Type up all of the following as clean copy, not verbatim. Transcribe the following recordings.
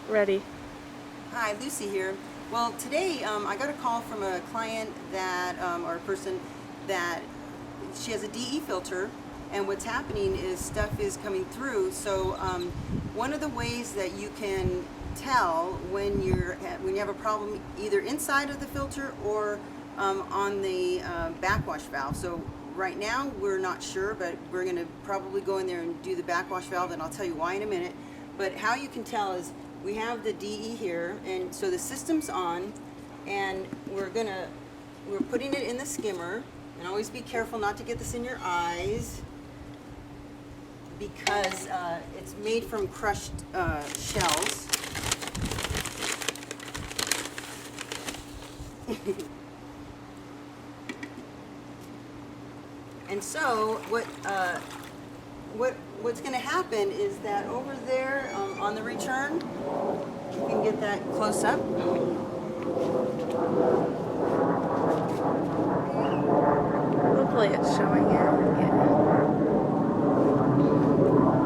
Ready. Hi, Lucy here. Well, today I got a call from a client that, or a person that she has a DE filter, and what's happening is stuff is coming through. So one of the ways that you can tell when you have a problem either inside of the filter or on the backwash valve. So right now we're not sure, but we're going to probably go in there and do the backwash valve, and I'll tell you why in a minute. But how you can tell is we have the DE here, and so the system's on, and we're putting it in the skimmer, and always be careful not to get this in your eyes because it's made from crushed shells. And so what's going to happen is that over there on the return, you can get that close up. Hopefully it's showing it.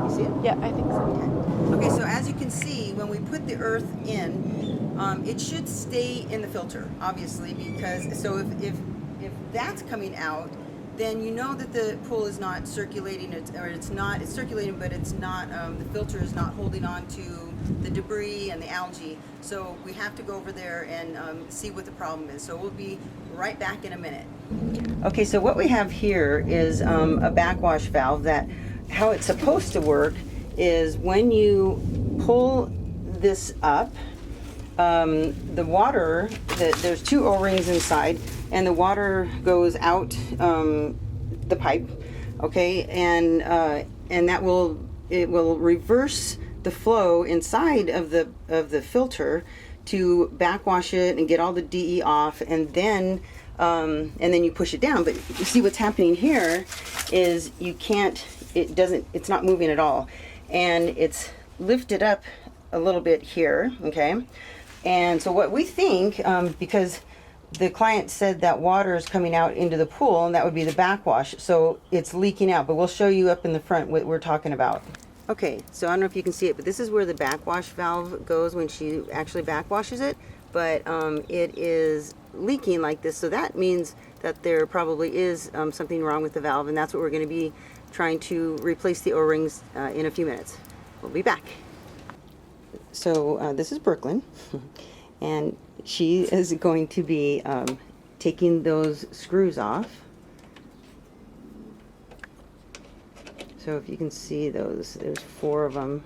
You see it? Yeah, I think so. Okay, so as you can see, when we put the earth in, it should stay in the filter, obviously, because so if that's coming out, then you know that the pool is not circulating, it's circulating, but it's not, the filter is not holding on to the debris and the algae. So we have to go over there and see what the problem is. So we'll be right back in a minute. Okay, so what we have here is a backwash valve that, how it's supposed to work is when you pull this up, the water, there's two O-rings inside, and the water goes out the pipe, okay, and that will reverse the flow inside of the filter to backwash it and get all the DE off, and then you push it down. But you see what's happening here is it's not moving at all, and it's lifted up a little bit here, okay. And so what we think, because the client said that water is coming out into the pool, and that would be the backwash, so it's leaking out, but we'll show you up in the front what we're talking about. Okay, so I don't know if you can see it, but this is where the backwash valve goes when she actually backwashes it, but it is leaking like this, so that means that there probably is something wrong with the valve, and that's what we're going to be trying to replace the O-rings in a few minutes. We'll be back. So this is Brooklyn, and she is going to be taking those screws off. So if you can see those, there's 4 of them.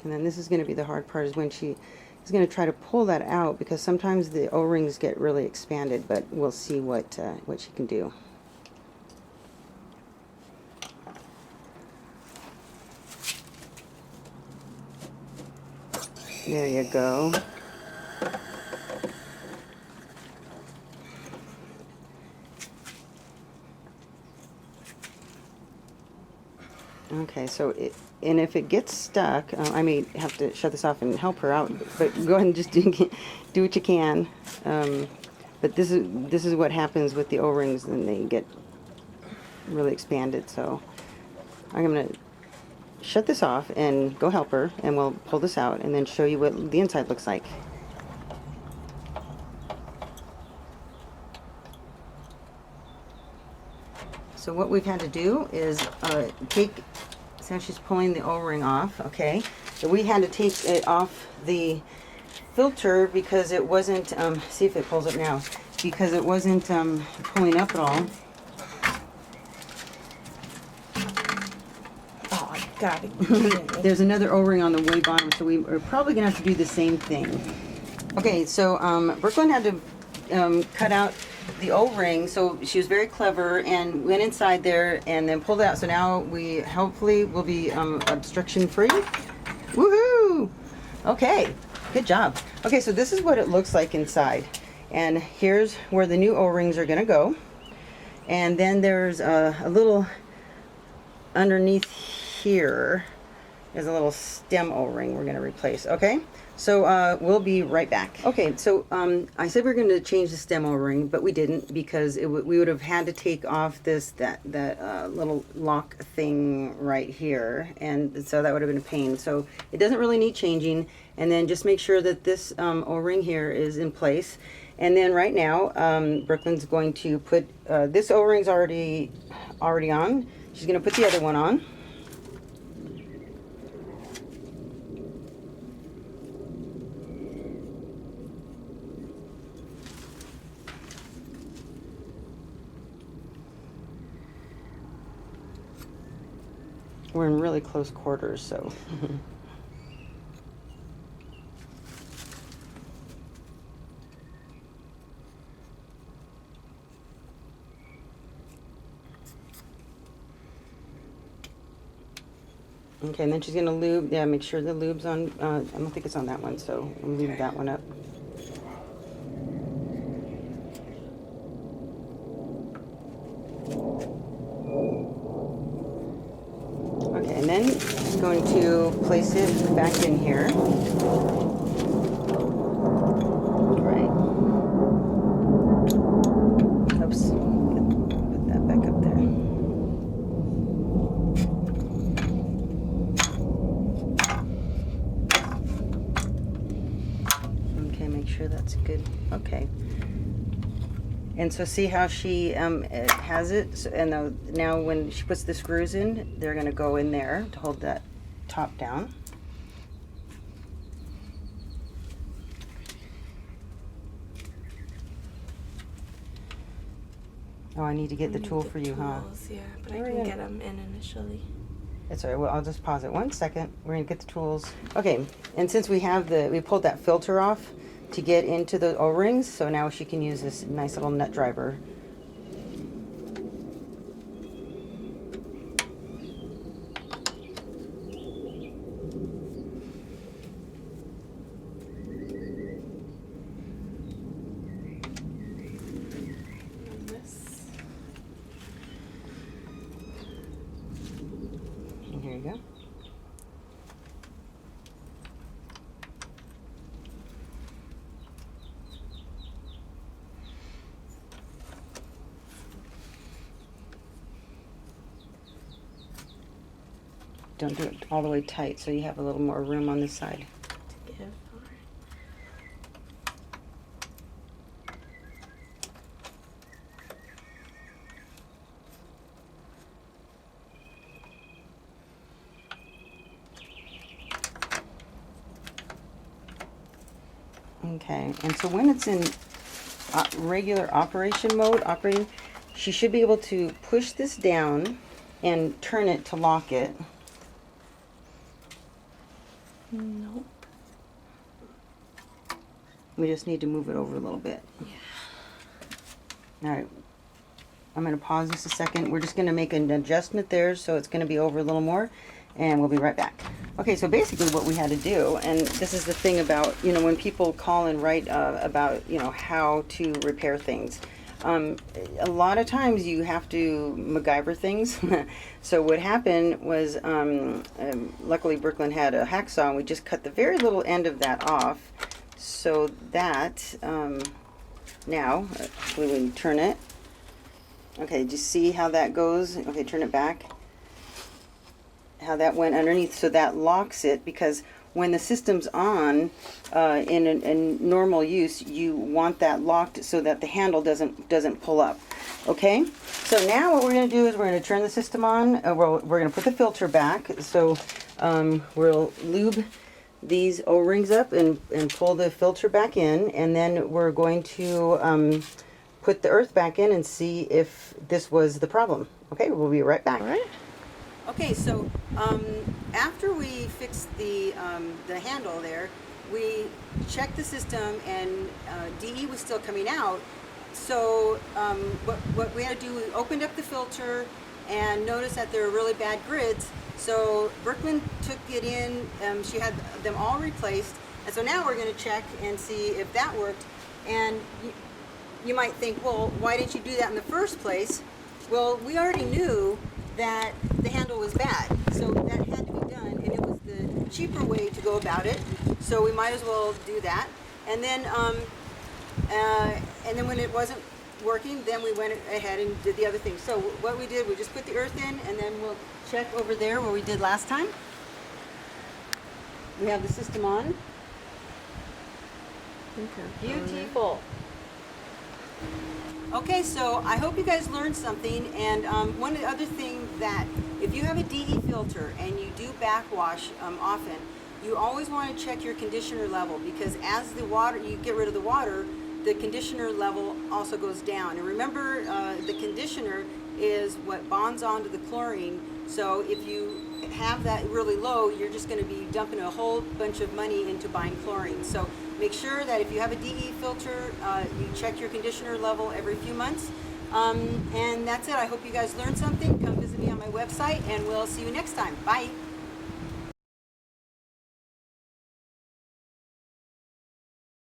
And then this is going to be the hard part, is when she is going to try to pull that out, because sometimes the O-rings get really expanded, but we'll see what she can do. There you go. Okay, so and if it gets stuck, I may have to shut this off and help her out, but go ahead and just do what you can. But this is what happens with the O-rings, and they get really expanded. So I'm going to shut this off and go help her, and we'll pull this out and then show you what the inside looks like. So what we've had to do is so she's pulling the O-ring off, okay? So we had to take it off the filter because it wasn't, see if it pulls up now, because it wasn't pulling up at all. Oh, I got it. There's another O-ring on the way bottom, so we're probably gonna have to do the same thing. Okay, so Brooklyn had to cut out the O-ring. So she was very clever and went inside there and then pulled it out. So now we hopefully will be obstruction free. Woohoo! Okay, good job. Okay, so this is what it looks like inside. And here's where the new O-rings are gonna go. And then there's a little underneath here. There's a little stem O-ring we're gonna replace, okay? So we'll be right back. Okay, so I said we were gonna change the stem O-ring, but we didn't because we would have had to take off that little lock thing right here. And so that would have been a pain. So it doesn't really need changing. And then just make sure that this O-ring here is in place. And then right now, Brooklyn's going to put, this O-ring's already on. She's gonna put the other one on. We're in really close quarters, so. Okay, and then she's gonna lube, yeah, make sure the lube's on, I don't think it's on that one, so we'll leave that one up. Okay, and then she's going to place it back in here. Right. Oops, put that back up there. Okay, make sure that's good. Okay. And so see how she has it? So, and now when she puts the screws in, they're going to go in there to hold that top down. Oh, I need to get the tool for you, huh? Yeah, but I can get them in initially. That's all right. Well, I'll just pause it 1 second. We're going to get the tools. Okay, and since we pulled that filter off to get into the O-rings, so now she can use this nice little nut driver. And this. And here you go. Don't do it all the way tight, so you have a little more room on this side. To give. Okay, and so when it's in regular operation mode, she should be able to push this down and turn it to lock it. Nope. We just need to move it over a little bit. Yeah. All right, I'm going to pause this a second. We're just going to make an adjustment there, so it's going to be over a little more, and we'll be right back. Okay, so basically what we had to do, and this is the thing about, you know, when people call and write about, you know, how to repair things. A lot of times you have to MacGyver things. So what happened was, luckily Brooklyn had a hacksaw, and we just cut the very little end of that off, so that now we can turn it. Okay, do you see how that goes? Okay, turn it back. How that went underneath, so that locks it, because when the system's on in normal use, you want that locked so that the handle doesn't pull up. Okay, so now what we're going to do is we're going to turn the system on. We're going to put the filter back. So we'll lube these O-rings up and pull the filter back in, and then we're going to put the earth back in and see if this was the problem. Okay, we'll be right back. All right. Okay, so after we fixed the handle there, we checked the system, and DE was still coming out, So what we had to do, we opened up the filter and noticed that there were really bad grids. So Berkman took it in, she had them all replaced. And so now we're going to check and see if that worked. And you might think, well, why didn't you do that in the first place? Well, we already knew that the handle was bad. So that had to be done, and it was the cheaper way to go about it. So we might as well do that. And then when it wasn't working, then we went ahead and did the other thing. So what we did, we just put the earth in, and then we'll check over there where we did last time. We have the system on. Okay. Beautiful. Okay, so I hope you guys learned something. And one other thing, that if you have a DE filter and you do backwash often, you always want to check your conditioner level, because as the water, you get rid of the water, the conditioner level also goes down. And remember, the conditioner is what bonds onto the chlorine. So if you have that really low, you're just going to be dumping a whole bunch of money into buying chlorine. So make sure that if you have a DE filter, you check your conditioner level every few months. And that's it. I hope you guys learned something. Come visit me on my website, and we'll see you next time. Bye.